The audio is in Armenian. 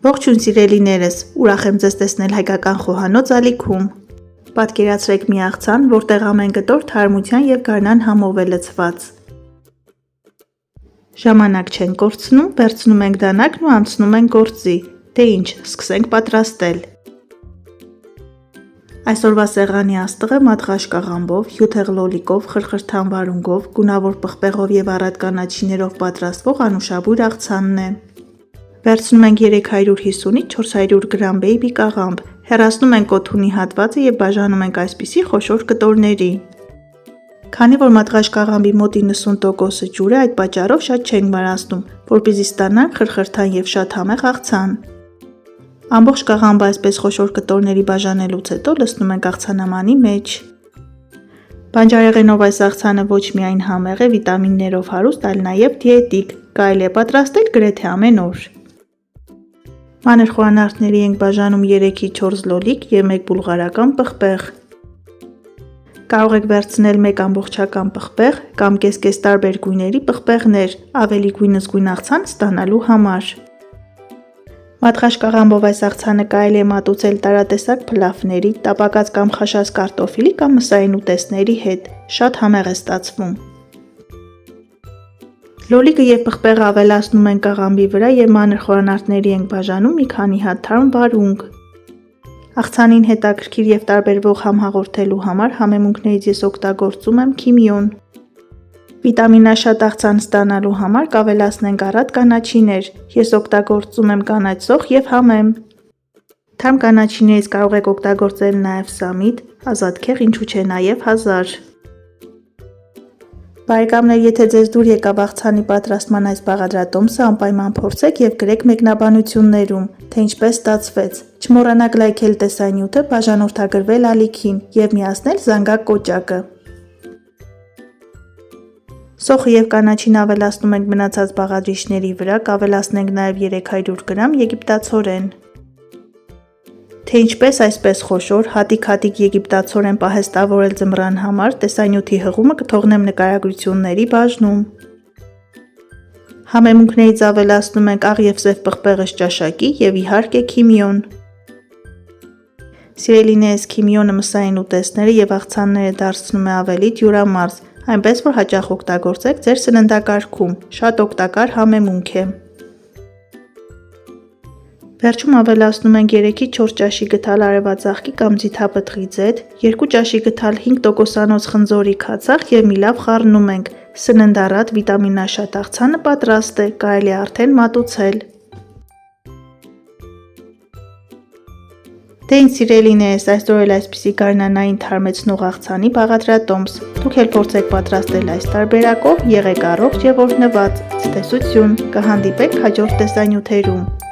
Ողջույն սիրելիներս, ուրախ եմ ձեզ տեսնել հայկական խոհանոց ալիքում։ Պատկերացրեք մի աղցան, որտեղ ամեն կտոր թարմության և գարնան համով է լցված։ Ժամանակ չենք կորցնում, վերցնում ենք դանակն ու անցնում ենք գործի։ Դե ինչ, սկսենք պատրաստել։ Այսօրվա սեղանի աստղը մատղաշ կաղամբով, հյութեղ լոլիկով, խրխրթան վարունգով, գունավոր պղպեղով և առատ կանաչիներով պատրաստվող անուշաբույր աղցանն է։ Վերցնում ենք 350-ից 400 գրամ բեյբի կաղամբ, հեռացնում ենք օդունի հատվածը և բաժանում ենք այսպիսի խոշոր կտորների։ Քանի որ մատղաշ կաղամբի մոտ 90%-ը ջուր է, այդ պատճառով շատ չենք մարացնում, որպեսզի ստանանք խրխրթան և շատ համեղ աղցան։ Ամբողջ կաղամբը այսպես խոշոր կտորների բաժանելուց հետո լցնում ենք աղցանամանի մեջ։ Բանջարեղենով այս աղցանը ոչ միայն համեղ է, վիտամիններով հարուստ, այլ նաև դիետիկ, կարելի է պատրաստել գրեթե ամեն օր։ Մանր խոհանարդների ենք բաժանում 3-ից 4 լոլիկ և 1 բուլղարական պղպեղ։ Կարող եք վերցնել 1 ամբողջական պղպեղ կամ կես-կես տարբեր գույների պղպեղներ, ավելի գույնզգույն աղցան ստանալու համար։ Մատղաշ կաղամբով այս աղցանը կարելի է մատուցել տարատեսակ փլավների, տապակած կամ խաշած կարտոֆիլի կամ մսային ուտեստների հետ, շատ համեղ է ստացվում։ Լոլիկը և պղպեղը ավելացնում ենք կաղամբի վրա և մանր խոհանարդների ենք բաժանում մի քանի հատ թարմ վարունգ։ Աղցանին հետաքրքիր և տարբերվող համ հաղորդելու համար համեմունքներից ես օգտագործում եմ քիմիոն։ Վիտամինաշատ աղցան ստանալու համար կավելացնենք առատ կանաչիներ, ես օգտագործում եմ կանաչ սոխ և համեմ։ Թարմ կանաչիներից կարող եք օգտագործել նաև սամիտ, ազատքեղ, ինչու չէ նաև հազար։ Բարեկամներ, եթե ձեզ դուր եկավ աղցանի պատրաստման այս բաղադրատոմսը, անպայման փորձեք և գրեք մեկնաբանություններում, թե ինչպես ստացվեց։ Չմոռանաք լայքել տեսանյութը, բաժանորդագրվել ալիքին և միացնել զանգակ կոճակը։ Սոխը և կանաչին ավելացնում ենք մնացած բաղադրիչների վրա, կավելացնենք նաև 300 գրամ եգիպտացորեն։ Թե ինչպես այսպես խոշոր, հատիկ-հատիկ եգիպտացորեն պահեստավորել ձմռան համար, տեսանյութի հղումը կթողնեմ նկարագրությունների բաժնում։ Համեմունքներից ավելացնում ենք աղ և սև պղպեղը ճաշակի և իհարկե քիմիոն։ Սիրելիներս, քիմիոնը մսային ուտեստները և աղցանները դարձնում է ավելի դյուրամարս, այնպես որ հաճախ օգտագործեք ձեր սննդակարգում, շատ օգտակար համեմունք է։ Վերջում ավելացնում ենք 3-ից 4 ճաշի գթալ արևածաղկի կամ ձիթապտղի ձեթ, 2 ճաշի գթալ 5%-անոց խնձորի քացախ և մի լավ խառնում ենք։ Սննդառատ վիտամինաշատ աղցանը պատրաստ է, կարելի է արդեն մատուցել։ Դե ինչ սիրելիներս, այսօր էլ այսպիսի գարնանային թարմեցնող աղցանի բաղադրատոմս։ Դուք էլ փորձեք պատրաստել այս տարբերակով, եղեք առողջ և օրհնված։ Ցտեսություն, կհանդիպենք հաջորդ տեսանյութերում։